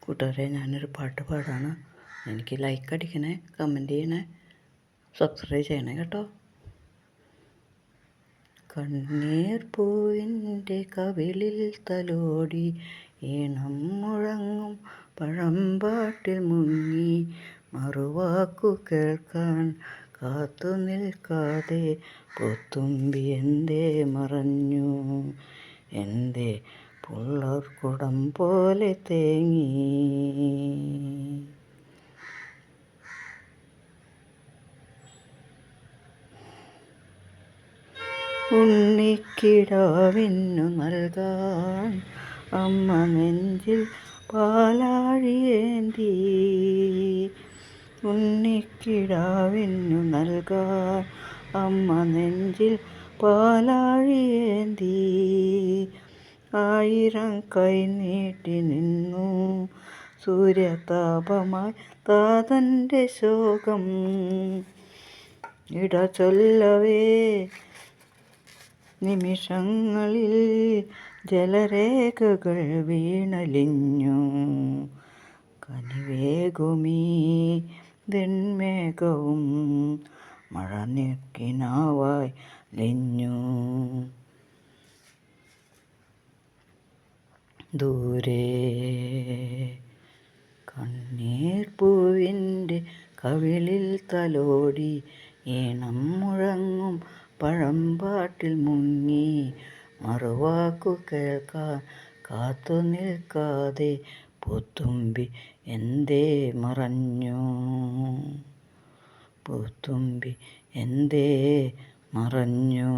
കൂട്ടുകാരെ, ഞാനൊരു പാട്ട് പാടാണ്. എനിക്ക് ലൈക്ക് അടിക്കണേ, കമൻറ്റ് ചെയ്യണേ, സബ്സ്ക്രൈബ് ചെയ്യണേ കേട്ടോ. കണ്ണീർ പൂവിൻ്റെ കവിളിൽ തലോടി ഈണം മുഴങ്ങും പഴമ്പാട്ടിൽ മുങ്ങി മറുവാക്കു കേൾക്കാൻ കാത്തു നിൽക്കാതെ പൂത്തുമ്പി എന്തേ മറഞ്ഞു, എന്തേ പുള്ളർക്കുടം പോലെ തേങ്ങി. ഉണ്ണിക്കിടാവിന്നു നൽകാൻ അമ്മ നെഞ്ചിൽ പാലാഴിയേന്തി, ഉണ്ണിക്കിടാവിന്നു നൽകാൻ അമ്മ നെഞ്ചിൽ പാലാഴിയേന്തി. ആയിരം കൈ നീട്ടി നിന്നു സൂര്യതാപമായി താതൻ്റെ ശോകം ഇടചൊല്ലവേ നിമിഷങ്ങളിൽ ജലരേഖകൾ വീണലിഞ്ഞു. കനിവേകുമീ വെൺമേഘവും മഴനിർക്കിനാവായി ലിഞ്ഞു. ദൂരെ കണ്ണീർ പൂവിൻ്റെ കവിളിൽ തലോടി ഈണം മുഴങ്ങും പഴമ്പാട്ടിൽ മുങ്ങി മറുവാക്കു കേൾക്കാൻ കാത്തു നിൽക്കാതെ പൂത്തുമ്പി എന്തേ മറഞ്ഞു, പൂത്തുമ്പി എന്തേ മറഞ്ഞു.